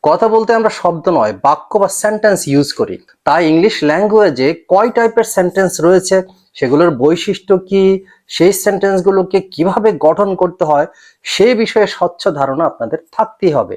কথা বলতে আমরা শব্দ নয় বাক্য বা সেন্টেন্স ইউজ করি। তাই ইংলিশ ল্যাঙ্গুয়েজে কয় টাইপের সেন্টেন্স রয়েছে, সেগুলোর বৈশিষ্ট্য কি, সেই সেন্টেন্সগুলোকে কিভাবে গঠন করতে হয়, সেই বিষয়ে স্বচ্ছ ধারণা আপনাদের থাকতেই হবে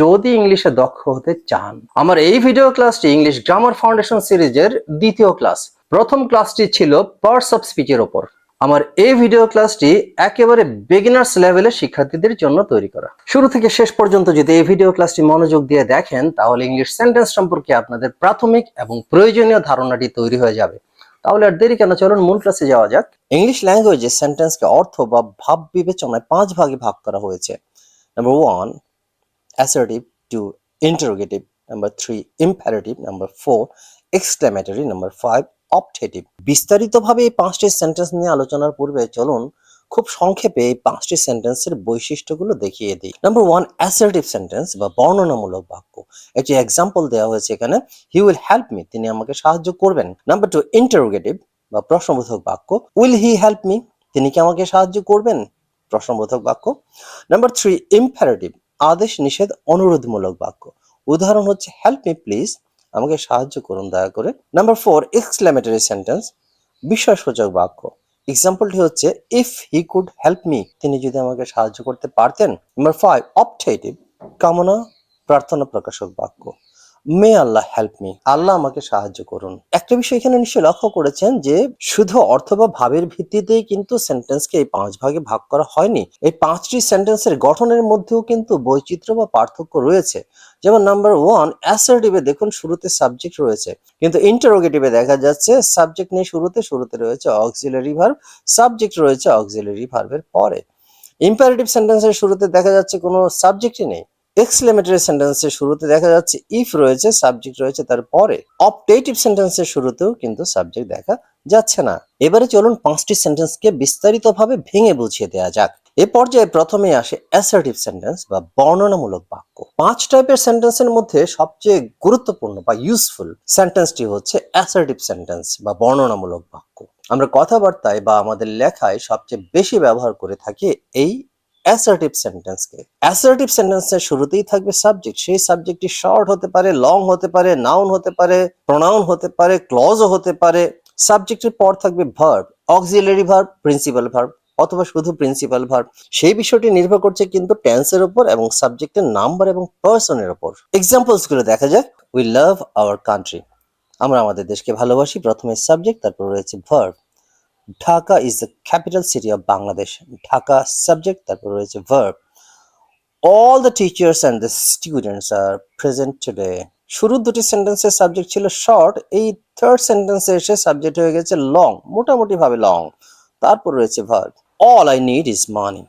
যদি ইংলিশে দক্ষ হতে চান। আমার এই ভিডিও ক্লাসটি ইংলিশ গ্রামার ফাউন্ডেশন সিরিজের দ্বিতীয় ক্লাস। প্রথম ক্লাসটি ছিল পার্টস অফ স্পিচের ওপর। আমার এই ভিডিও ক্লাসটি একেবারে বিগিনার্স লেভেলের শিক্ষার্থীদের জন্য তৈরি করা। শুরু থেকে শেষ পর্যন্ত যদি এই ভিডিও ক্লাসটি মনোযোগ দিয়ে দেখেন, তাহলে ইংলিশ সেন্টেন্স সম্পর্কে আপনাদের প্রাথমিক এবং প্রয়োজনীয় ধারণাটি তৈরি হয়ে যাবে। তাহলে আর দেরি কেন, চলুন মূল ক্লাসে যাওয়া যাক। ইংলিশ ল্যাঙ্গুয়েজে সেন্টেন্সকে অর্থ বা ভাব বিবেচনায় 5 ভাগে ভাগ করা হয়েছে। Number 1, assertive; 2, interrogative; number 3, imperative; number 4, exclamatory; number 5, optative। বিস্তারিতভাবে এই 5টি সেন্টেন্স নিয়ে আলোচনার পূর্বে চলুন খুব সংক্ষেপে এই 5টি সেন্টেন্সের বৈশিষ্ট্যগুলো দেখিয়ে দিই। নাম্বার 1, assertive সেন্টেন্স বা বর্ণনামূলক বাক্য। একটি এক্সাম্পল দেওয়া হয়েছে এখানে, হি উইল হেল্প মি, তিনি আমাকে সাহায্য করবেন। নাম্বার 2, interrogative বা প্রশ্নবোধক বাক্য, উইল হি হেল্প মি, তিনি কি আমাকে সাহায্য করবেন, প্রশ্নবোধক বাক্য। নাম্বার 3, imperative আদেশ নিষেধ অনুরোধমূলক বাক্য, উদাহরণ হচ্ছে হেল্প মি প্লিজ, আমাকে সাহায্য করুন দয়া করে। নাম্বার 4, এক্সক্লেমেটরি সেন্টেন্স বিস্ময়সূচক বাক্য, এক্সাম্পলটি হচ্ছে if he could help me, তিনি যদি আমাকে সাহায্য করতে পারতেন। নাম্বার 5, অপটেটিভ কামনা প্রার্থনা প্রকাশক বাক্য, মে আল্লাহ হেল্প মি, আল্লাহ আমাকে সাহায্য করুন। একটা বিষয় এখানে নিশ্চয়ই লক্ষ্য করেছেন যে শুধু অর্থ বা ভাবের ভিত্তিতেই কিন্তু সেন্টেন্সকে এই 5 ভাগে ভাগ করা হয়নি। এই 5টি সেন্টেন্সের গঠনের মধ্যেও কিন্তু বৈচিত্র্য বা পার্থক্য রয়েছে। যেমন নাম্বার 1, অ্যাসার্টিভে দেখুন শুরুতে সাবজেক্ট রয়েছে, কিন্তু ইন্টারোগেটিভে দেখা যাচ্ছে সাবজেক্ট নেই, শুরুতে রয়েছে অক্সিলারি ভার্ব, সাবজেক্ট রয়েছে অক্সিলারি ভার্বের পরে। ইম্পারেটিভ সেন্টেন্সের শুরুতে দেখা যাচ্ছে কোনো সাবজেক্টই নেই। এক্সক্লেমেটরি সেন্টেন্সের শুরুতে দেখা যাচ্ছে ইফ রয়েছে, সাবজেক্ট রয়েছে তার পরে। অপটেটিভ সেন্টেন্সের শুরুতেও কিন্তু সাবজেক্ট দেখা যাচ্ছে না। এবারে চলুন 5টি সেন্টেন্সকে বিস্তারিতভাবে ভেঙে বুঝিয়ে দেওয়া যাক। এ পর্যায়ে প্রথমে আসে অ্যাসার্টিভ সেন্টেন্স বা বর্ণনামূলক বাক্য। 5 টাইপের সেন্টেন্সের মধ্যে সবচেয়ে গুরুত্বপূর্ণ বা ইউজফুল সেন্টেন্সটি হচ্ছে অ্যাসার্টিভ সেন্টেন্স বা বর্ণনামূলক বাক্য। আমরা কথাবার্তায় বা আমাদের লেখায় সবচেয়ে বেশি ব্যবহার করে থাকি এই অ্যাসার্টিভ সেন্টেন্সকে। অ্যাসার্টিভ সেন্টেন্সের শুরুতেই থাকবে সাবজেক্ট, সেই সাবজেক্টটি শর্ট হতে পারে, লং হতে পারে, নাউন হতে পারে, প্রোনাউন হতে পারে, ক্লজও হতে পারে। সাবজেক্টের পর থাকবে verb, auxiliary verb, principal verb অথবা শুধু প্রিন্সিপাল ভার্ব। সেই বিষয়টি নির্ভর করছে কিন্তু টেন্সের উপর এবং সাবজেক্টের নাম্বার এবং পার্সনের উপর। এক্সাম্পলস গুলো দেখা যাক। উই লাভ আওয়ার কান্ট্রি, আমরা আমাদের দেশকে ভালোবাসি, প্রথমে সাবজেক্ট, তারপর রয়েছে verb. Dhaka is the capital city of Bangladesh, Dhaka subject, তারপর রয়েছে verb. All the teachers and the students are present today, শুরুর দুটি সেন্টেন্সের সাবজেক্ট ছিল শর্ট, এই থার্ড সেন্টেন্সে এসে সাবজেক্ট হয়ে গেছে লং, মোটামুটি ভাবে লং, তারপর রয়েছে verb. All I need is money,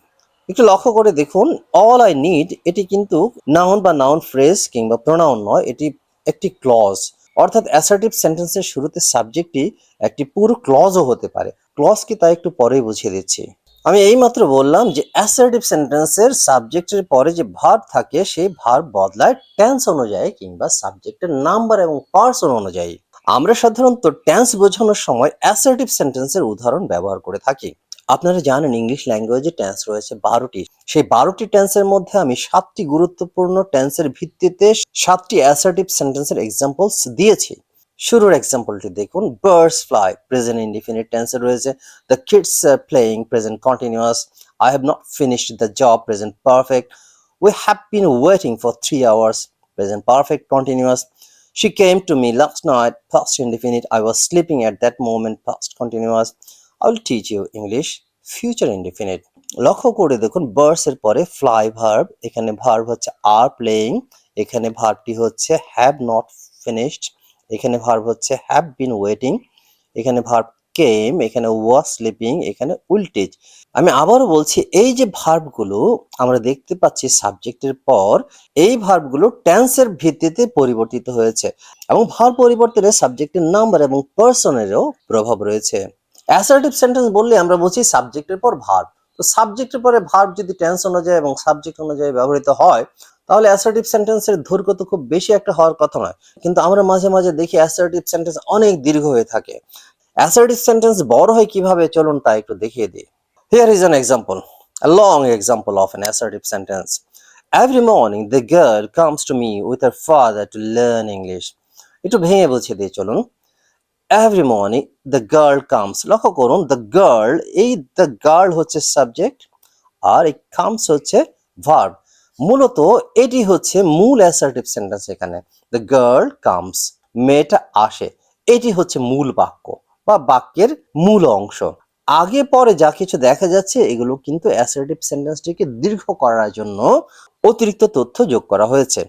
একটু লক্ষ্য করে দেখুন, অল আই নিড এটি কিন্তু নাউন বা নাউন ফ্রেজ কিংবা প্রোনাউন নয়, এটি একটি ক্লজ। অর্থাৎ অ্যাসার্টিভ সেন্টেন্সের শুরুতে সাবজেক্টটি একটি পুরো ক্লজও হতে পারে। ক্লজ কি তা একটু পরেই বুঝিয়ে দিচ্ছি। আমি এইমাত্র বললাম যে অ্যাসার্টিভ সেন্টেন্সের সাবজেক্টের পরে যে ভার্ব থাকে সেই ভার্ব বদলায় টেন্স অনুযায়ী কিংবা সাবজেক্টের নাম্বার এবং পার্সন অনুযায়ী। আমরা সাধারণত টেন্স বোঝানোর সময় অ্যাসার্টিভ সেন্টেন্সের উদাহরণ ব্যবহার করে থাকি। আপনারা জানেন ইংলিশ ল্যাঙ্গুয়েজে টেন্স রয়েছে 12টি। সেই 12টি টেন্সের মধ্যে আমি 7টি গুরুত্বপূর্ণ টেন্সের ভিত্তিতে 7টি অ্যাসার্টিভ সেন্টেন্সের এক্সাম্পলস দিয়েছি। শুরুর এক্সাম্পলটি দেখুন, বার্ডস ফ্লাই প্রেজেন্ট ইনডিফিনিট টেন্সে রয়েছে, the kids are playing present continuous, I have not finished the job present perfect, we have been waiting for 3 hours present perfect continuous, she came to me last night past indefinite, I was sleeping at that moment past continuous, I will teach you English future indefinite। লক্ষ্য করে দেখুন birds এর পরে fly verb, এখানে verb হচ্ছে are playing, এখানে ভার্বটি হচ্ছে have not finished, এখানে ভার্ব হচ্ছে হ্যাভ বিন ওয়েটিং, এখানে ভার্ব কেম, এখানে ওয়াজ স্লিপিং, এখানে উইল টিচ। আমি আবারও বলছি, এই যে ভার্বগুলো আমরা দেখতে পাচ্ছি সাবজেক্টের পর, এই ভার্বগুলো টেন্সের ভিত্তিতে পরিবর্তিত হয়েছে এবং ভার্ব পরিবর্তনে সাবজেক্টের নাম্বার এবং পার্সনেরও প্রভাব রয়েছে। অ্যাসার্টিভ সেন্টেন্স বললে আমরা বলছি সাবজেক্টের পর ভার্ব। তো সাবজেক্টের পরে ভার্ব যদি টেন্স অনুযায়ী এবং সাবজেক্ট অনুযায়ী ব্যবহৃত হয়, তাহলে অ্যাসার্টিভ সেন্টেন্সের দৈর্ঘ্য তো খুব বেশি একটা হওয়ার কথা নয়। কিন্তু আমরা মাঝে মাঝে দেখি অ্যাসার্টিভ সেন্টেন্স অনেক দীর্ঘ হয়ে থাকে। অ্যাসার্টিভ সেন্টেন্স বড় হয় কিভাবে, চলুন তা একটু দেখিয়ে দিই। Here is an example, a long example of an assertive sentence. Every morning the girl comes to me with her father to learn English. একটু ভেঙে বলছে দিয়ে চলুন। Every morning the girl comes, লক্ষ্য করুন the girl, এই the girl হচ্ছে subject আর এই comes হচ্ছে ভার্ব। মূলত এটি হচ্ছে মূল অ্যাসার্টিভ সেন্টেন্স। এখানে the girl comes, মেয়েটা আসে, এটি হচ্ছে মূল বাক্য বা বাক্যের মূল অংশ। আগে পরে যা কিছু দেখা যাচ্ছে এগুলো কিন্তু অ্যাসার্টিভ সেন্টেন্সটিকে দীর্ঘ করার জন্য অতিরিক্ত তথ্য যোগ করা হয়েছে।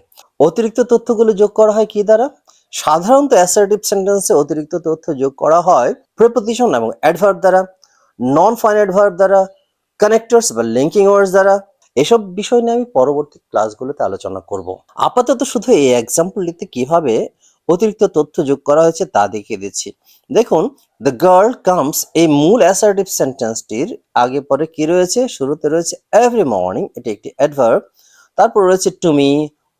অতিরিক্ত তথ্যগুলো যোগ করা হয় কি দ্বারা? সাধারণত অ্যাসার্টিভ সেন্টেন্সে অতিরিক্ত তথ্য যোগ করা হয় প্রিপোজিশন এবং অ্যাডভার্ব দ্বারা, নন ফাইনাইট ভার্ব দ্বারা, কানেক্টরস বা লিঙ্কিং ওয়ার্ডস দ্বারা। এসব বিষয় নিয়ে আমি পরবর্তী ক্লাসগুলোতে আলোচনা করব। আপাতত শুধু এই এক্সাম্পলটিতে কিভাবে অতিরিক্ত তথ্য যোগ করা হয়েছে তা দেখিয়ে দিচ্ছি। দেখুন, দ্য গার্ল কামস এই মূল অ্যাসার্টিভ সেন্টেন্সটির আগে পরে কি রয়েছে? শুরুতে রয়েছে এভরি মর্নিং, এটি একটি অ্যাডভার্ব। তারপর রয়েছে to me,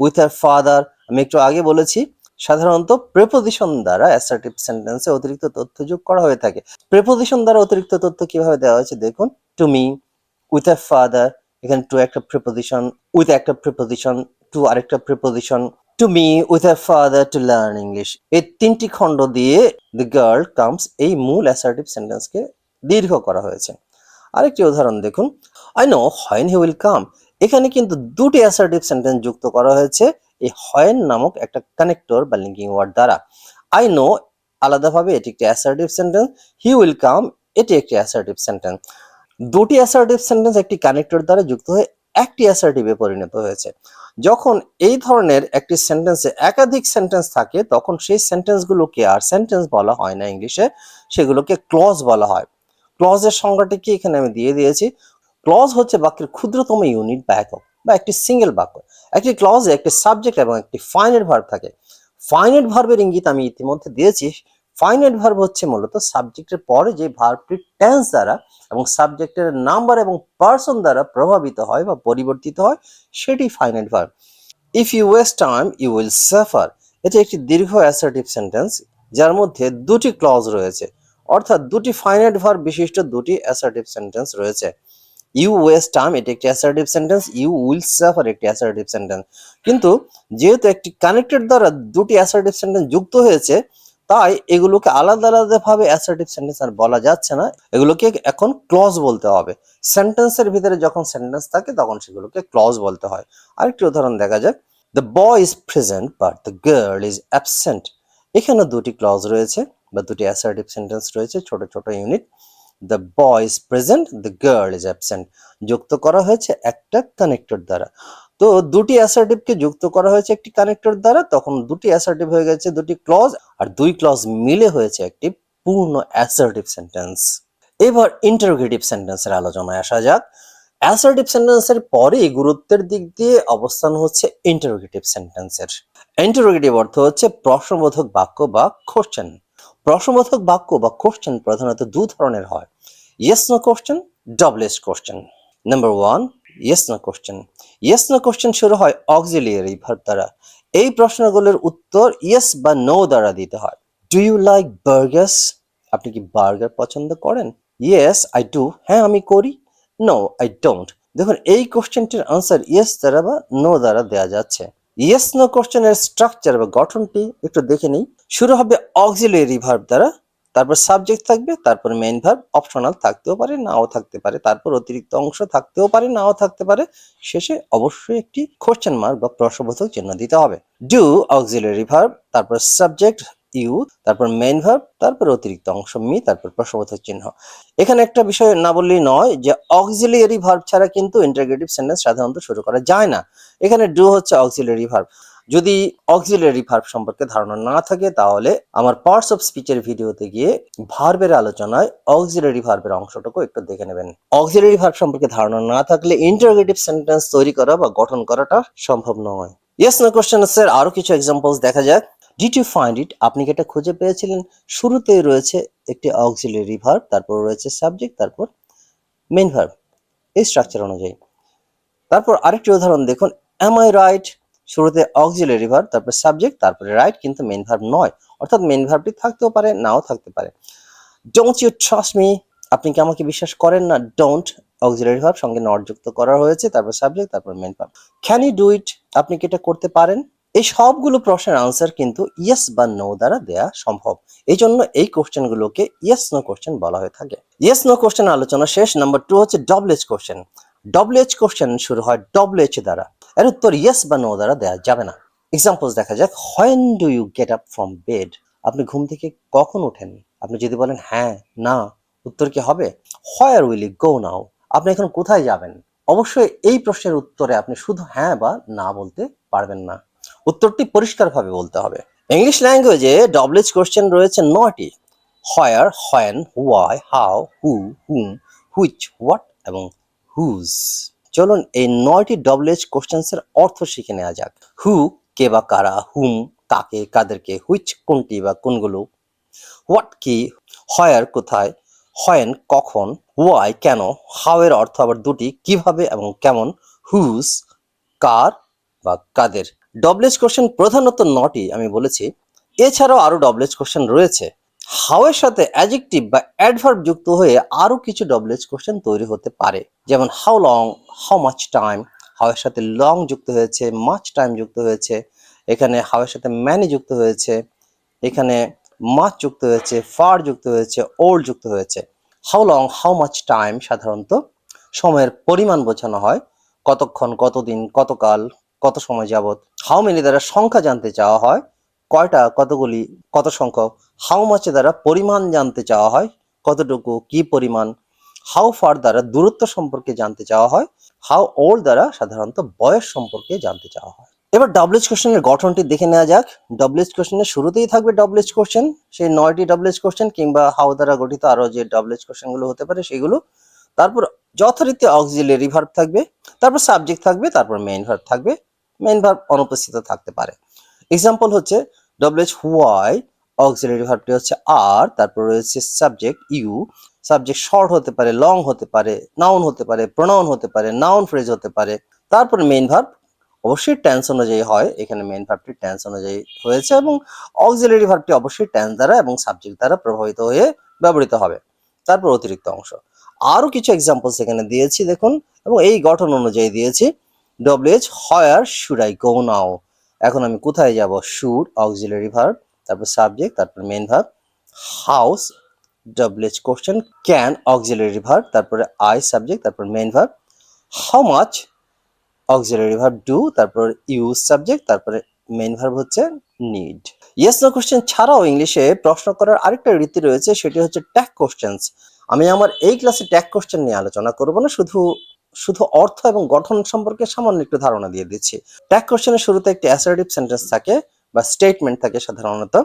with her father. আমি একটু আগে বলেছি সাধারণত প্রেপোজিশন দ্বারা অ্যাসার্টিভ সেন্টেন্সে অতিরিক্ত তথ্য যোগ করা হয়ে থাকে। প্রেপোজিশন দ্বারা অতিরিক্ত তথ্য কিভাবে দেওয়া হয়েছে দেখুন, to me, with her father, এখানে টু একটা প্রিপোজিশন, উইথ একটা প্রিপোজিশন, টু আরেকটা preposition, to me with her father to learn English. এই তিনটি খণ্ড দিয়ে দ্য গার্ল কামস এই মূল অ্যাসার্টিভ সেন্টেন্সকে দীর্ঘ করা হয়েছে। আরেকটি উদাহরণ দেখুন, I know when he will come. এখানে কিন্তু দুটি অ্যাসার্টিভ সেন্টেন্স যুক্ত করা হয়েছে এই হোয়েন নামক একটা কানেক্টর বা লিঙ্কিং ওয়ার্ড দ্বারা। আই নো আলাদাভাবে এটি একটি assertive sentence, he will come এটি একটি অ্যাসার্টিভ সেন্টেন্স। দুটি অ্যাসার্টিভ সেন্টেন্স একটি কানেক্টর দ্বারা যুক্ত হয়ে একটি অ্যাসার্টিভে পরিণত হয়েছে। যখন এই ধরনের একটি সেন্টেন্সে একাধিক সেন্টেন্স থাকে তখন সেই সেন্টেন্সগুলোকে আর সেন্টেন্স বলা হয় না ইংলিশে, সেগুলোকে ক্লজ বলা হয়। ক্লজের সংজ্ঞাটি কি এখানে আমি দিয়ে দিয়েছি। ক্লজ হচ্ছে বাক্যের ক্ষুদ্রতম ইউনিট বা একক বা একটি সিঙ্গেল বাক্য। একটি ক্লজে একটি সাবজেক্ট এবং একটি ফাইনাইট ভার্ব থাকে। ফাইনাইট ভার্বের ইঙ্গিত আমি ইতিমধ্যে দিয়েছি। ফাইনাইট ভার্ব হচ্ছে মূলত সাবজেক্টের পরে যে ভার্বটি টেন্স দ্বারা এবং সাবজেক্টের নাম্বার এবং পার্সন দ্বারা প্রভাবিত হয় বা পরিবর্তিত হয়, সেটি finite verb. If you waste time you will suffer, এটি একটি দীর্ঘ অ্যাসার্টিভ সেন্টেন্স যার মধ্যে দুটি ক্লজ রয়েছে, অর্থাৎ দুটি ফাইনাইট ভার্ব বিশিষ্ট দুটি অ্যাসার্টিভ সেন্টেন্স রয়েছে। ইউ ওয়েস্ট টাইম এটি একটি assertive sentence, you will suffer একটি অ্যাসার্টিভ সেন্টেন্স। কিন্তু যেহেতু একটি কানেক্টেড দ্বারা দুটি অ্যাসার্টিভ সেন্টেন্স যুক্ত হয়েছে, তাই এগুলোকে আলাদা আলাদা ভাবে অ্যাসার্টিভ সেন্টেন্স আর বলা যাচ্ছে না, এগুলোকে এখন ক্লজ বলতে হবে। সেন্টেন্সের ভিতরে যখন সেন্টেন্স থাকে তখন সেগুলোকে ক্লজ বলতে হয়। আরেকটি উদাহরণ দেখা যাক, the boy is present but the girl is absent. এখানে দুটি ক্লজ রয়েছে বা দুটি অ্যাসার্টিভ সেন্টেন্স রয়েছে, ছোট ছোট unit. The boy is present, the girl is absent যুক্ত করা হয়েছে একটা কানেক্টর দ্বারা। তো দুটি অ্যাসার্টিভকে যুক্ত করা হয়েছে একটি কানেক্টর দ্বারা, তখন দুটি অ্যাসার্টিভ হয়ে গেছে দুটি ক্লজ, আর দুই ক্লজ মিলে হয়েছে একটি পূর্ণ অ্যাসার্টিভ সেন্টেন্স। এবার ইন্টারোগেটিভ সেন্টেন্সের আলোচনায় আসা যাক। অ্যাসার্টিভ সেন্টেন্সের পরে গুরুত্বের দিক দিয়ে অবস্থান হচ্ছে ইন্টারোগেটিভ সেন্টেন্সের। ইন্টারোগেটিভ অর্থ হচ্ছে প্রশ্নবোধক বাক্য বা কোশ্চেন। প্রশ্নবোধক বাক্য বা কোশ্চেন প্রধানত দু ধরনের হয়, ইয়েস নো কোশ্চেন, ডাবল-এস question. Number 1, yes no question. Yes no question শুরু হয় অক্সিলিয়ারি ভার্ব দ্বারা। এই প্রশ্নগুলোর উত্তর ইয়েস বা নো দ্বারা দিতে হয়। Do you like burgers? আপনি কি বার্গার পছন্দ করেন? ইয়েস আই ডু, হ্যাঁ আমি করি। No I don't. দেখুন এই কোশ্চেনটির আনসার ইয়েস দ্বারা বা নো দ্বারা দেওয়া যাচ্ছে। ইয়েস নো কোশ্চেনের স্ট্রাকচার বা গঠনটি একটু দেখে নিই। শুরু হবে অক্সিলিয়ারি ভার্ব দ্বারা, তারপর সাবজেক্ট থাকবে, তারপর মেইন ভার্ব, অপশনাল থাকতেও পারে নাও থাকতে পারে, তারপর অতিরিক্ত অংশ থাকতেও পারে নাও থাকতে পারে, শেষে অবশ্যই একটি কোশ্চেন মার্ক বা প্রশ্নবোধক চিহ্ন দিতে হবে। ডু অক্সিলিয়ারি ভার্ব, তারপর সাবজেক্ট ইউ, তারপর মেইন ভার্ব, তারপর অতিরিক্ত অংশ মি, তারপর প্রশ্নবোধক চিহ্ন। এখানে একটা বিষয় না বললেই নয় যে অক্সিলিয়ারি ভার্ব ছাড়া কিন্তু ইন্টারোগেটিভ সেন্টেন্স সাধারণত শুরু করা যায় না। এখানে ডু হচ্ছে অক্সিলিয়ারি ভার্ব। যদি অক্সিলিয়ারি ভার্ব সম্পর্কে ধারণা না থাকে তাহলে আমার পার্টস অফ স্পিচের ভিডিওতে গিয়ে ভার্বের আলোচনায় অক্সিলিয়ারি ভার্বের অংশটুকু একটু দেখে নেবেন। অক্সিলিয়ারি ভার্ব সম্পর্কে ধারণা না থাকলে ইন্টারোগেটিভ সেন্টেন্স তৈরি করা বা গঠন করাটা সম্ভব নয়। ইয়েস নো কোশ্চেনের আরো কিছু এক্সাম্পলস দেখা যাক। Did you find it? আপনি কি এটা খুঁজে পেয়েছিলেন? শুরুতেই রয়েছে একটি অক্সিলিয়ারি ভার্ব, তারপর রয়েছে সাবজেক্ট, তারপর মেইন ভার্ব, এই স্ট্রাকচার অনুযায়ী। তারপর আরেকটি উদাহরণ দেখুন, অ্যাম আই রাইট? শুরুতে অক্সিলিয়ারি ভার্ব, তারপর সাবজেক্ট, তারপরে রাইট, কিন্তু মেইন ভার্ব নয়, অর্থাৎ মেইন ভার্বটি থাকতেও পারে নাও থাকতে পারে। Don't you trust me? আপনি কি আমাকে বিশ্বাস করেন না? ডোন্ট অক্সিলারি ভার্ব সঙ্গে নট যুক্ত করা হয়েছে, তারপর সাবজেক্ট, তারপর main verb. Can you do it? আপনি কি এটা করতে পারেন? এই সবগুলো প্রশ্নের আনসার কিন্তু ইয়েস বা নো দ্বারা দেয়া সম্ভব। এই জন্য এই কোশ্চেন গুলোকে ইয়েস নো কোশ্চেন বলা হয়ে থাকে। ইয়েস নো কোশ্চেন আলোচনা শেষ। নাম্বার 2 হচ্ছে double H question. Double H question শুরু হয় ডবল এইচ দ্বারা। এর উত্তর ইয়েস বা নো দ্বারা দেওয়া যাবে না। এক্সাম্পলস দেখা যাক। When do you get up from bed? আপনি ঘুম থেকে কখন ওঠেন? আপনি যদি বলেন হ্যাঁ, না, উত্তর কি হবে? হোয়ার উইল ইউ গো নাও? আপনি এখন কোথায় যাবেন? অবশ্যই এই প্রশ্নের উত্তরে আপনি শুধু হ্যাঁ বা না বলতে পারবেন না, উত্তরটি পরিষ্কারভাবে বলতে হবে। ইংলিশ ল্যাঙ্গুয়েজে ডবল এইচ কোশ্চেন রয়েছে 9টি। Where, when, why, how, who, whom, which, what এবং হুজ। চলুন এই 9টি ডবল এইচ কোশ্চেন্স এর অর্থ শিখে নেওয়া যাক। হু কে বা কারা, হুম কাকে কাদেরকে, হুইচ কোনটি বা কোনগুলো, হোয়াট কি, হোয়ার কোথায়, হোয়েন কখন, ওয়াই কেন, হাউ এর অর্থ আবার দুটি, কিভাবে এবং কেমন, হুজ কার বা কাদের। ডবল এইচ কোশ্চেন প্রধানত 9টি আমি বলেছি, এছাড়াও আরো ডবল এইচ কোশ্চেন রয়েছে। হাউ এর সাথে অ্যাডজেক্টিভ বা অ্যাডভার্ব যুক্ত হয়ে আরো কিছু ডবল এইচ কোশ্চেন তৈরি হতে পারে, যেমন how long, how much time. How এর সাথে লং যুক্ত হয়েছে, মাচ টাইম যুক্ত হয়েছে, এখানে হাউ এর সাথে ম্যানি যুক্ত হয়েছে, এখানে মাচ যুক্ত হয়েছে, ফার যুক্ত হয়েছে, ওল্ড যুক্ত হয়েছে। How long, how much time সাধারণত সময়ের পরিমাণ বোঝানো হয়, কতক্ষণ, কতদিন, কতকাল, কত সময় যাবত। হাউ মেনি দ্বারা সংখ্যা জানতে চাওয়া হয়, কয়টা, কতগুলি, কত সংখ্যক। হাউ মাচ দ্বারা পরিমাণ জানতে চাওয়া হয়, কতটুকু, কি পরিমাণ। হাউ ফার দ্বারা দূরত্ব সম্পর্কে জানতে চাওয়া হয়। হাউ ওল্ড দ্বারা সাধারণত বয়স সম্পর্কে জানতে চাওয়া হয়। এবার ডবল এইচ কোশ্চেনের গঠনটি দেখে নেওয়া যাক। ডবল এইচ কোশ্চেনের শুরুতেই থাকবে ডবল এইচ কোশ্চেন, সেই 9টি ডবল এইচ কোশ্চেন কিংবা হাউ দ্বারা গঠিত আরো যে ডবল এইচ কোশ্চেন গুলো হতে পারে সেগুলো। তারপর যথারীতি অক্সিলারি ভার্ব থাকবে, তারপর সাবজেক্ট থাকবে, তারপর মেইন ভার্ব থাকবে। মেইন ভার্ব অনুপস্থিত থাকতে পারে। এক্সাম্পল হচ্ছে ডবল এইচ হোয়াই, অক্সিলারি ভার্বটি হচ্ছে আর, তারপর রয়েছে সাবজেক্ট ইউ। সাবজেক্ট শর্ট হতে পারে, লং হতে পারে, নাউন হতে পারে, প্রোনাউন হতে পারে, নাউন ফ্রেজ হতে পারে। তারপর মেইন ভার্ব অবশ্যই টেন্স অনুযায়ী হয়, এখানে মেইন ভার্বটি টেন্স অনুযায়ী হয়েছে এবং অক্সিলারি ভার্বটি অবশ্যই টেন্স দ্বারা এবং সাবজেক্ট দ্বারা প্রভাবিত হয়ে ব্যবহৃত হবে। তারপর অতিরিক্ত অংশ আরো কিছু এক্সাম্পলস এখানে দিয়েছি দেখুন, এবং এই গঠন অনুযায়ী দিয়েছি। Double H where should I go now? এখন আমি কোথায় যাব? শুড অক্সিলারি ভার্ব, তারপর সাবজেক্ট, তারপর main verb. How's double H question, can auxiliary verb, তারপরে আই সাবজেক্ট, তারপর main verb. How much auxiliary verb do, তারপর ইউজ সাবজেক্ট, তারপরে মেইন ভার্ব হচ্ছে নিড। ইয়েস নো কোশ্চেন ছাড়াও ইংলিশে প্রশ্ন করার আরেকটা রীতি রয়েছে, সেটি হচ্ছে ট্যাগ কোশ্চেন্স। আমি আমার এই ক্লাসে ট্যাগ কোশ্চেন নিয়ে আলোচনা করব না, শুধু শুধু অর্থ এবং গঠন সম্পর্কে সামান্য একটু ধারণা দিয়ে দিচ্ছি। ট্যাগ কোশ্চেনের শুরুতে একটি অ্যাসার্টিভ সেন্টেন্স থাকে বা স্টেটমেন্ট থাকে সাধারণত।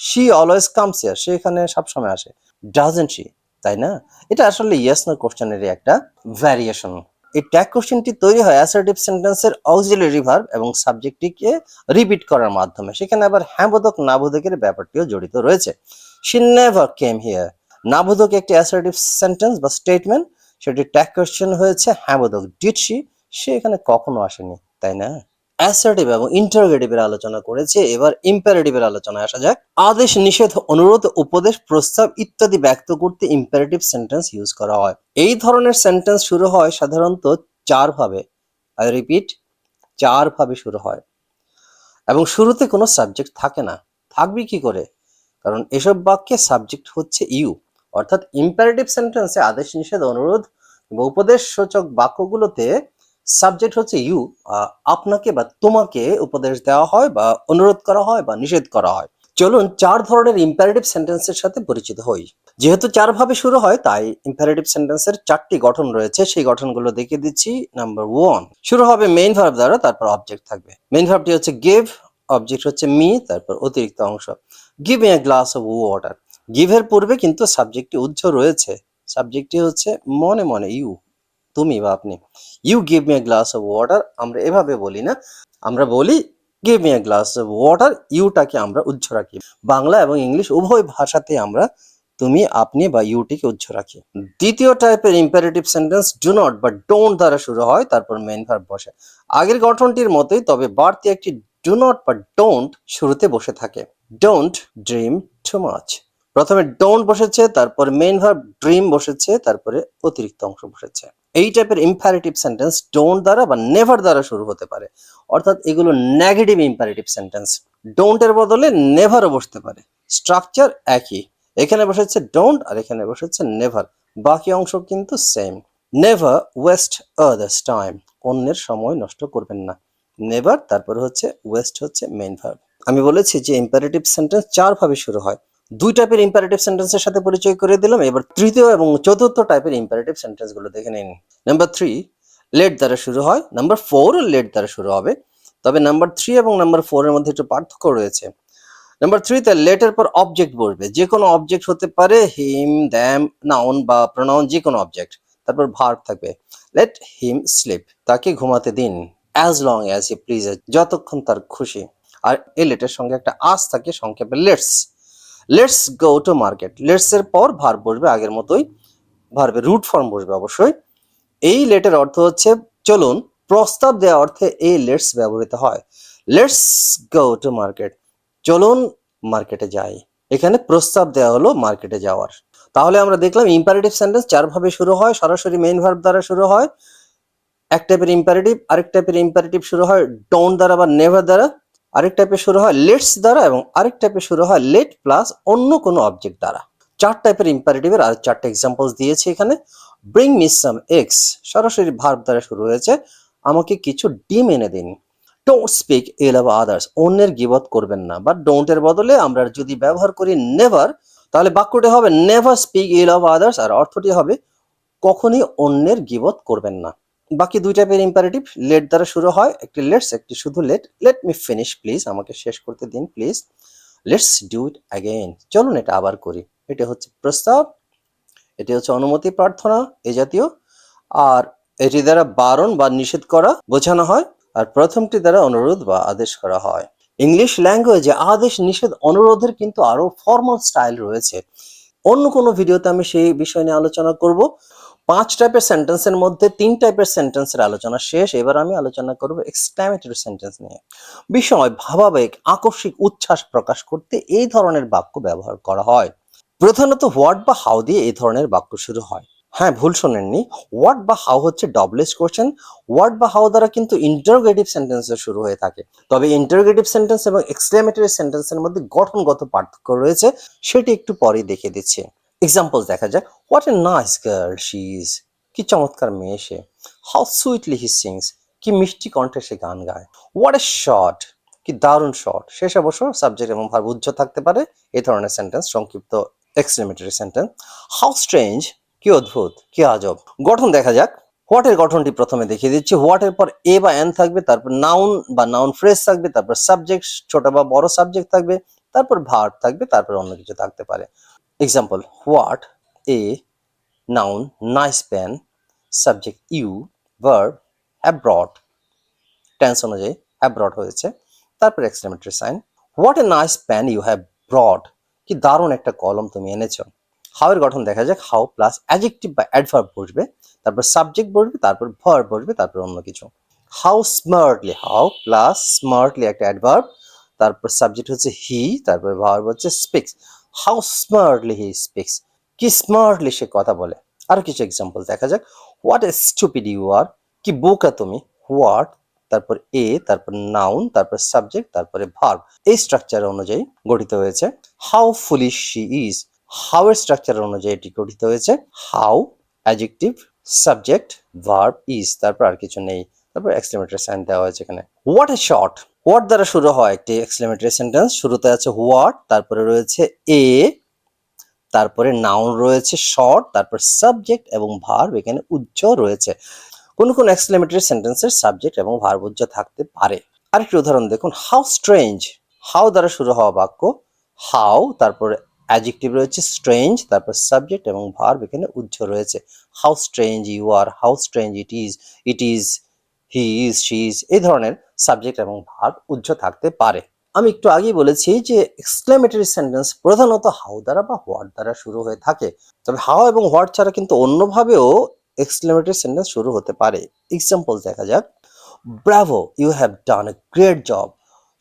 শি অলওয়েজ কামস হিয়ার, সে এখানে সবসময় আসে। ডাজন্ট শি, তাই না? এটা আসলে ইয়েস নো কোশ্চেনেরই একটা ভ্যারিয়েশন। এই ট্যাগ কোশ্চেনটি তৈরি হয় অ্যাসার্টিভ সেন্টেন্সের অক্সিলারি ভার্ব এবং সাবজেক্টটিকে রিপিট করার মাধ্যমে। সেখানে আবার হ্যাঁ বোধক না বোধকের ব্যাপারটিও জড়িত রয়েছে। শি নেভার কেম হিয়ার, না বোধক একটি অ্যাসার্টিভ সেন্টেন্স বা স্টেটমেন্ট, সেটি ট্যাগ কোশ্চেন হয়েছে হ্যাঁ বোধক ডিড শি, সে এখানে কখনো আসেনি, তাই না? অ্যাসার্টিভ এবং ইন্টারোগেটিভের আলোচনা করেছে, এবার ইম্পারেটিভের আলোচনায় আসা যাক। আদেশ, নিষেধ, অনুরোধ, উপদেশ, প্রস্তাব ইত্যাদি ব্যক্ত করতে ইম্পারেটিভ সেন্টেন্স ইউজ করা হয়। এই ধরনের সেন্টেন্স শুরু হয় সাধারণত 4 ভাবে। আই রিপিট, 4 ভাবে শুরু হয় এবং শুরুতে কোনো সাবজেক্ট থাকে না। থাকবে কি করে? কারণ এসব বাক্যে সাবজেক্ট হচ্ছে ইউ, অর্থাৎ ইম্পারেটিভ সেন্টেন্সে আদেশ, নিষেধ, অনুরোধ বা উপদেশ সূচক বাক্যগুলোতে সাবজেক্ট হচ্ছে ইউ। আপনাকে বা তোমাকে উপদেশ দেওয়া হয় বা অনুরোধ করা হয় বা নিষেধ করা হয়। চলুন 4 ধরনের ইম্পারেটিভ সেন্টেন্সের সাথে পরিচিত হই। যেহেতু 4 ভাবে শুরু হয় তাই ইম্পারেটিভ সেন্টেন্সের 4টি গঠন রয়েছে, সেই গঠনগুলো দেখিয়ে দিচ্ছি। নাম্বার 1, শুরু হবে মেইন ভার্ব দ্বারা, তারপর অবজেক্ট থাকবে। মেইন ভার্বটি হচ্ছে গিভ, অবজেক্ট হচ্ছে মি, তারপর অতিরিক্ত অংশ। Give me a glass of water. Give এর পূর্বে কিন্তু সাবজেক্টটি উজ্জ রয়েছে, সাবজেক্টটি হচ্ছে মনে মনে ইউ, তুমি বা আপনি। You give me a glass of water আমরা এভাবে বলি না, আমরা বলি give me a glass of water, ইউটাকে আমরা উজ্জ রাখি। বাংলা এবং ইংলিশ উভয় ভাষাতে আমরা তুমি, আপনি বা ইউটিকে উজ্জ রাখি। দ্বিতীয় টাইপের ইম্পারেটিভ সেন্টেন্স ডু নট বা ডোন্ট দ্বারা শুরু হয়, তারপর মেইন ভার্ব বসে। আগের গঠনটির মতোই, তবে বাড়তি একটি ডু নট বা ডোন্ট শুরুতে বসে থাকে। ডোন্ট ড্রিম টু মাচ, প্রথমে ডোন্ট বসেছে, তারপর মেইন ভার্ব ড্রিম বসেছে, তারপরে অতিরিক্ত অংশ বসেছে। এই টাইপের ইম্পারেটিভ সেন্টেন্স ডোন্ট দ্বারা বা নেভার দ্বারা শুরু হতে পারে, অর্থাৎ এগুলো নেগেটিভ ইম্পারেটিভ সেন্টেন্স। ডোন্ট এর বদলে নেভারও বসতে পারে, স্ট্রাকচার একই। এখানে বসেছে ডোন্ট আর এখানে বসেছে নেভার, বাকি অংশ কিন্তু same. Never West others time, অন্যের সময় নষ্ট করবেন না। নেভার, তারপরে হচ্ছে ওয়েস্ট হচ্ছে মেইন ভার্ব। আমি বলেছি যে ইম্পারেটিভ সেন্টেন্স 4 ভাবে শুরু হয়। 2 টাইপের ইম্পারেটিভ সেন্টেন্সের সাথে পরিচয় করে দিলাম। এবার তৃতীয় এবং চতুর্থ টাইপের ইম্পারেটিভ সেন্টেন্স গুলো দেখে নিন। নাম্বার 3 লেট দ্বারা শুরু হয়, নাম্বার 4 লেট দ্বারা শুরু হবে। তবে নাম্বার 3 এবং নাম্বার 4 এর মধ্যে একটু পার্থক্য রয়েছে। নাম্বার 3 তে লেটের পর অবজেক্ট বসবে, যে কোনো অবজেক্ট হতে পারে, হিম, দ্যাম, নাউন বা প্রোনাউন, যে কোনো অবজেক্ট। তারপর ভার্ব থাকবে, লেট হিম স্লিপ, তাকে ঘুমাতে দিন। As long as he pledges, যতক্ষণ তার খুশি। আর এই লেটের সঙ্গে একটা আস থাকে, সংক্ষেপে let's. Let's go to market, let's এর পর ভার্ব বসবে আগের মতোই, ভার্বের রুট ফর্ম বসবে অবশ্যই। এই লেটের অর্থ হচ্ছে চলুন, প্রস্তাব দেওয়া অর্থে এই লেটস ব্যবহৃত হয়। লেটস গো টু মার্কেট, চলুন মার্কেটে যাই। এখানে প্রস্তাব দেওয়া হলো মার্কেটে যাওয়ার। তাহলে আমরা দেখলাম ইম্পারেটিভ সেন্টেন্স 4 ভাবে শুরু হয়, সরাসরি মেইন ভার্ব দ্বারা শুরু হয়। এক টাইপের ইম্পারেটিভ, আরেক টাইপের ইম্পারেটিভ শুরু হয় ডোন্ট দ্বারা বা নেভার দ্বারা, আরেক টাইপের শুরু হয় লেটস দ্বারা, এবং আরেক টাইপের শুরু হয় লেট প্লাস অন্য কোনো অবজেক্ট দ্বারা। 4 টাইপের ইম্পারেটিভের আর 4টা এক্সাম্পলস দিয়েছি এখানে। ব্রিং মি সাম এগস, সরাসরি ভার্ব দ্বারা শুরু হয়েছে, আমাকে কিছু ডিম এনে দিন। Don't speak ill of others, অন্যের গীবত করবেন না। বা ডোন্ট এর বদলে আমরা যদি ব্যবহার করি নেভার, তাহলে বাক্যটি হবে never speak ill of others, আর অর্থটি হবে কখনই অন্যের গীবত করবেন না। বাকি 2 টাইপের ইম্পারেটিভ লেট দ্বারা শুরু হয়, একটি লেটস, একটি শুধু let. Let me finish please, আমাকে শেষ করতে দিন প্লিজ। লেটস ডু ইট অ্যাগেইন, চলুন এটা আবার করি। এটা হচ্ছে প্রস্তাব, এটি হচ্ছে অনুমতি প্রার্থনা, এই জাতীয়। আর এটি দ্বারা বারণ বা নিষেধ করা বোঝানো হয়, আর প্রথমটি দ্বারা অনুরোধ বা আদেশ করা হয়। ইংলিশ ল্যাঙ্গুয়েজে আদেশ, নিষেধ, অনুরোধের কিন্তু আরো ফর্মাল স্টাইল রয়েছে। অন্য কোনো ভিডিওতে আমি সেই বিষয় নিয়ে আলোচনা করব। 5 টাইপের সেন্টেন্সের মধ্যে 3 টাইপের সেন্টেন্সের আলোচনা শেষ। এবার আমি আলোচনা করব এক্সক্লামেটরি সেন্টেন্স নিয়ে। বিস্ময়, ভাবাবেগ, আকস্মিক উচ্ছ্বাস প্রকাশ করতে এই ধরনের বাক্য ব্যবহার করা হয়। প্রধানত হোয়াট বা হাউ দিয়ে এই ধরনের বাক্য শুরু হয়। হ্যাঁ, ভুল শোনেননি, হোয়াট বা হাউ হচ্ছে ডবলেস কোশ্চেন। হোয়াট বা হাউ দ্বারা কিন্তু ইন্টারোগেটিভ সেন্টেন্সে শুরু হয়ে থাকে। তবে ইন্টারোগেটিভ সেন্টেন্স এবং এক্সক্লেমেটরি সেন্টেন্সের মধ্যে গঠনগত পার্থক্য রয়েছে, সেটি একটু পরেই দেখিয়ে দিচ্ছি। এক্সাম্পল দেখা যাক। What a nice girl she is, কি চমৎকার মেয়ে সে। হাউ সুইটলি হি সিংস, কি মিষ্টি কণ্ঠে সে গান গায়। হোয়াট এ শর্ট, কি দারুণ শর্ট। শেষ অবশ্য সাবজেক্ট এবং ভার্ব উজ্জ্ব থাকতে পারে এই ধরনের সেন্টেন্স, সংক্ষিপ্ত এক্সক্লেমেটরি সেন্টেন্স। হাউ স্ট্রেঞ্জ, কি অদ্ভুত, কি আজব। গঠন দেখা যাক। হোয়াট এর গঠনটি প্রথমে দেখিয়ে দিচ্ছি। হোয়াট এর পর এ বা এন থাকবে, তারপর নাউন বা নাউন ফ্রেজ থাকবে, তারপর সাবজেক্ট, ছোট বা বড় সাবজেক্ট থাকবে, তারপর ভার্ব থাকবে, তারপর অন্য কিছু থাকতে পারে। Example, what a noun nice pen, subject you, verb have brought, tense অনুযায়ী হ্যাভ ব্রট হয়েছে, তারপর exclamatory sign. What a nice pen you have brought, কি দারুণ একটা কলম তুমি এনেছো। হাউ এর গঠন দেখা যাক। হাউ প্লাস অ্যাডজেক্টিভ বা অ্যাডভার্ব বসবে, তারপর সাবজেক্ট বসবে, তারপর ভার্ব বসবে, তারপর অন্য কিছু। How smartly, how plus smartly একটা অ্যাডভার্ব, তারপর সাবজেক্ট হচ্ছে হি, তারপর ভার্ব হচ্ছে speaks. How smartly he speaks, কি স্মার্টলি সে কথা বলে। আর কিছু এক্সাম্পল দেখা যাক। What a stupid you are, কি বোকা তুমি। হোয়াট, তারপর এ, তারপর নাউন, তারপর সাবজেক্ট, তারপরে ভার্ব। এই স্ট্রাকচার অনুযায়ী গঠিত হয়েছে। How foolish she is, how এর স্ট্রাকচার অনুযায়ী এটি গঠিত হয়েছে। How, adjective, subject, verb, is, তারপর আর কিছু নেই, তারপর এক্সক্লেমেটরি সাইন দেওয়া হয়েছে এখানে। হোয়াট এ শর্ট, হোয়াট দ্বারা শুরু হয় একটি এক্সক্লেমেটরি সেন্টেন্স। শুরুতে আছে হোয়াট, তারপরে রয়েছে এ, তারপরে নাউন রয়েছে শর্ট, তারপর সাবজেক্ট এবং ভার্ব এখানে উজ্জ্ব রয়েছে। কোন কোন এক্সক্লেমেটরি সেন্টেন্সের সাবজেক্ট এবং ভার্ব উজ্জ্ব থাকতে পারে। আরেকটি উদাহরণ দেখুন। হাউ স্ট্রেঞ্জ, হাউ দ্বারা শুরু হওয়া বাক্য। হাউ, তারপর অ্যাডজেক্টিভ রয়েছে স্ট্রেঞ্জ, তারপর সাবজেক্ট এবং ভার্ব এখানে উজ্জ্ব রয়েছে। How strange you are, how strange it is, he is, she is, এই ধরনের সাবজেক্ট এবং ভার্ব উজ্জ্ব থাকতে পারে। আমি একটু আগেই বলেছি যে এক্সক্লেমেটরি সেন্টেন্স প্রধানত হাউ দ্বারা বা হোয়াট দ্বারা শুরু হয়ে থাকে। তবে হাউ এবং হোয়াট ছাড়া কিন্তু অন্যভাবেও এক্সক্লেমেটরি সেন্টেন্স শুরু হতে পারে। এক্সাম্পল দেখা যাক। Bravo, you have done a great job,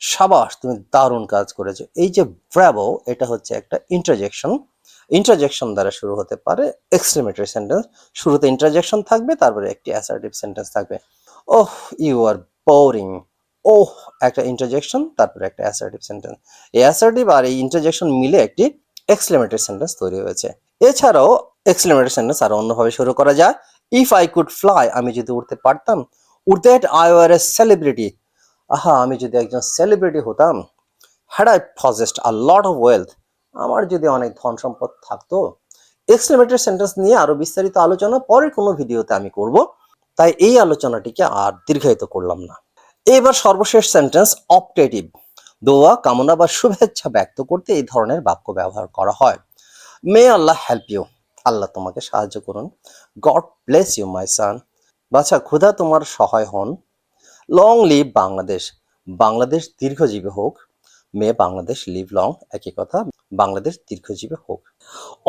সাবাস তুমি দারুণ কাজ করেছো। এই যে ব্রাভো, এটা হচ্ছে একটা ইন্টারজেকশন, ইন্টারজেকশন দ্বারা শুরু হতে পারে এক্সক্লেমেটরি সেন্টেন্স। শুরুতে ইন্টারজেকশন থাকবে, তারপরে একটি অ্যাসার্টিভ সেন্টেন্স থাকবে। ওহ ইউ আর বোরিং। ওহ একটা ইন্টারজেকশন, তারপরে একটা অ্যাসার্টিভ সেন্টেন্স। এই অ্যাসার্টিভ আর এই ইন্টারজেকশন মিলে একটি এক্সক্লেমেটরি সেন্টেন্স তৈরি হয়েছে। এছাড়াও এক্সক্লেমেটরি সেন্টেন্স আরো অন্যভাবে শুরু করা যায়। ইফ আই কুড ফ্লাই, আমি যদি উড়তে পারতাম। Would that I were a celebrity, আহা আমি যদি একজন সেলিব্রিটি হতাম। Had I possessed a lot of wealth, আমার যদি অনেক ধন সম্পদ থাকতো। এক্সক্লেমেটরি সেন্টেন্স নিয়ে আরো বিস্তারিত আলোচনা পরের কোনো ভিডিওতে আমি করব, তাই এই আলোচনাটিকে আর দীর্ঘায়িত করলাম না। এবার সর্বশেষ সেন্টেন্স অপটেটিভ। দোয়া, কামনা বা শুভেচ্ছা ব্যক্ত করতে এই ধরনের বাক্য ব্যবহার করা হয়। মে আল্লাহ হেল্প ইউ, আল্লাহ তোমাকে সাহায্য করুন। গড ব্লেস ইউ মাই সান, বাছা খুদা তোমার সহায় হন। লং লিভ বাংলাদেশ, বাংলাদেশ দীর্ঘজীবী হোক। মে বাংলাদেশ লিভ লং, একই কথা, বাংলাদেশ দীর্ঘজীবী হোক।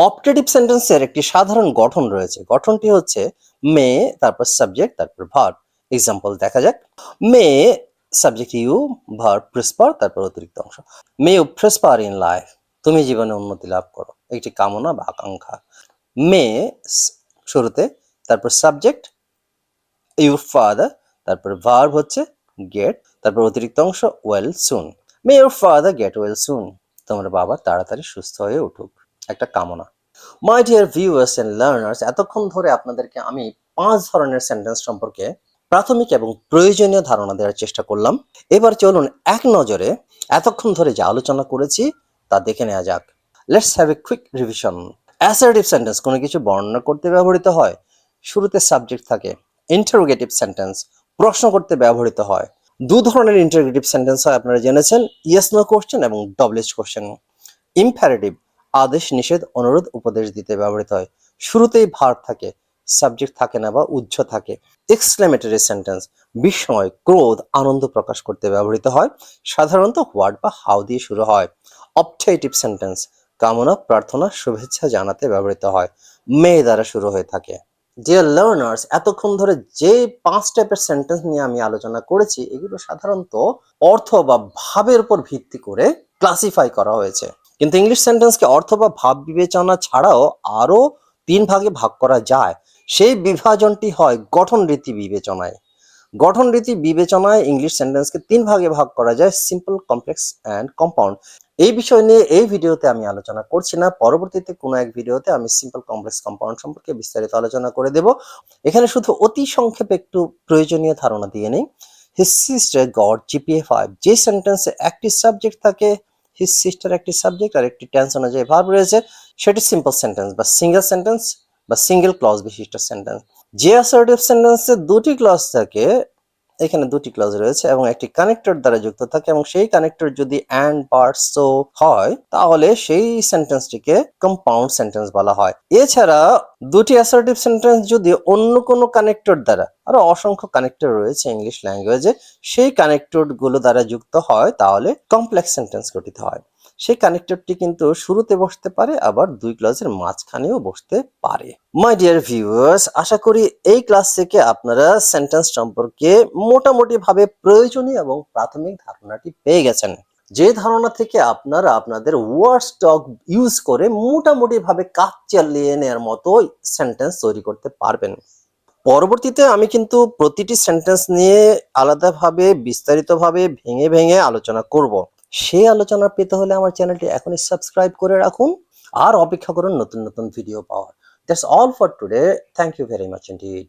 অপটেটিভ সেন্টেন্সের একটি সাধারণ গঠন রয়েছে, গঠনটি হচ্ছে মে, তারপর সাবজেক্ট, তারপর ভার্ব। এক্সাম্পল দেখা যাক। May subject you, verb prosper, তারপর অতিরিক্ত অংশ। May you prosper in life, তুমি জীবনে উন্নতি লাভ করো, একটি কামনা বা আকাঙ্ক্ষা। মে শুরুতে, তারপর সাবজেক্ট ইউর ফাদার, তারপর ভার্ব হচ্ছে গেট, তারপর অতিরিক্ত অংশ well soon. May your father get well soon, তোমার বাবা তাড়াতাড়ি সুস্থ হয়ে উঠুক, একটা কামনা। My dear viewers and learners, এতক্ষণ ধরে আপনাদেরকে আমি 5 ধরনের সেন্টেন্স সম্পর্কে প্রাথমিক এবং প্রয়োজনীয় ধারণা দেওয়ার চেষ্টা করলাম। এবার চলুন এক নজরে এতক্ষণ ধরে যা আলোচনা করেছি তা দেখে নেওয়া যাক। Let's have a quick revision. Assertive sentence কোনো কিছু বর্ণনা করতে ব্যবহৃত হয়, শুরুতে সাবজেক্ট থাকে। ইন্টারোগেটিভ সেন্টেন্স প্রশ্ন করতে ব্যবহৃত হয়। দু ধরনের ইন্টারোগেটিভ সেন্টেন্স হয় আপনারা জেনেছেন, ইয়েস নো কোশ্চেন এবং ডবলএস কোশ্চেন। ইম্পারেটিভ আদেশ নিষেধ অনুরোধ উপদেশ দিতে ব্যবহৃত হয়, শুরুতেই ভার্ব থাকে, সাবজেক্ট থাকে না বা উহ্য থাকে। এক্সক্লেমেটরি সেন্টেন্স বিস্ময়, ক্রোধ, আনন্দ প্রকাশ করতে ব্যবহৃত হয়, সাধারণত হোয়াট বা হাউ দিয়ে শুরু হয়। অপটেটিভ সেন্টেন্স কামনা, প্রার্থনা, শুভেচ্ছা জানাতে ব্যবহৃত হয়, মে দ্বারা শুরু হয়ে থাকে। ডিয়ার লার্নার্স, এতক্ষণ ধরে যে 5 টাইপের সেন্টেন্স নিয়ে আমি আলোচনা করেছি, এগুলো সাধারণত অর্থ বা ভাবের উপর ভিত্তি করে ক্লাসিফাই করা হয়েছে। কিন্তু ইংলিশ সেন্টেন্সকে অর্থ বা ভাব বিবেচনা ছাড়াও আরো 3 ভাগে ভাগ করা যায়। সেই বিভাজনটি হয় গঠন রীতি বিবেচনায়। গঠন রীতি বিবেচনায় ইংলিশ সেন্টেন্সকে 3 ভাগে ভাগ করা যায়, সিম্পল, কমপ্লেক্স অ্যান্ড কম্পাউন্ড। এই বিষয় নিয়ে এই ভিডিওতে আমি আলোচনা করছি না, পরবর্তীতে কোনো এক ভিডিওতে আমি সিম্পল, কমপ্লেক্স, কম্পাউন্ড সম্পর্কে বিস্তারিত আলোচনা করে দেব। এখানে শুধু অতি সংক্ষেপে একটু প্রয়োজনীয় ধারণা দিয়ে নেই। হিজ সিস্টার গট জিপিএ 5, যে সেন্টেন্সে একটি সাবজেক্ট থাকে, হিজ সিস্টার একটি সাবজেক্ট আর একটি টেন্স অনুযায়ী ভার্ব রয়েছে, সেটি সিম্পল সেন্টেন্স বা সিঙ্গেল সেন্টেন্স বা সিঙ্গেল ক্লজ বিশিষ্ট সেন্টেন্স। যে অ্যাসার্টিভ সেন্টেন্সে দুটি ক্লজ থাকে, এখানে দুটি ক্লজ রয়েছে এবং একটি কানেক্টর দ্বারা যুক্ত থাকে এবং সেই কানেক্টর যদি অ্যান্ড, বাট, সো হয়, তাহলে সেই সেন্টেন্সটিকে কম্পাউন্ড সেন্টেন্স বলা হয়। এছাড়া দুটি অ্যাসার্টিভ সেন্টেন্স যদি অন্য কোনো কানেক্টর দ্বারা, আরো অসংখ্য কানেক্টর রয়েছে ইংলিশ ল্যাঙ্গুয়েজে, সেই কানেক্টর গুলো দ্বারা যুক্ত হয়, তাহলে কমপ্লেক্স সেন্টেন্স গঠিত হয়। সেই কানেক্টরটি কিন্তু শুরুতে বসতে পারে, আবার দুই ক্লজের মাঝখানেও বসতে পারে। মাই ডিয়ার ভিউয়ার্স, আশা করি এই ক্লাস থেকে আপনারা সেন্টেন্স সম্পর্কে মোটামুটি ভাবে প্রয়োজনীয় এবং প্রাথমিক ধারণাটি পেয়ে গেছেন, যে ধারণা থেকে আপনারা আপনাদের ওয়ার্ড স্টক ইউজ করে মোটামুটি ভাবে কাজ চালিয়ে নেওয়ার মতো সেন্টেন্স তৈরি করতে পারবেন। পরবর্তীতে আমি কিন্তু প্রতিটি সেন্টেন্স নিয়ে আলাদাভাবে বিস্তারিতভাবে ভেঙে ভেঙে আলোচনা করব। সেই আলোচনা পেতে হলে আমার চ্যানেলটি এখনই সাবস্ক্রাইব করে রাখুন আর অপেক্ষা করুন নতুন নতুন video power. That's all for today. Thank you very much indeed.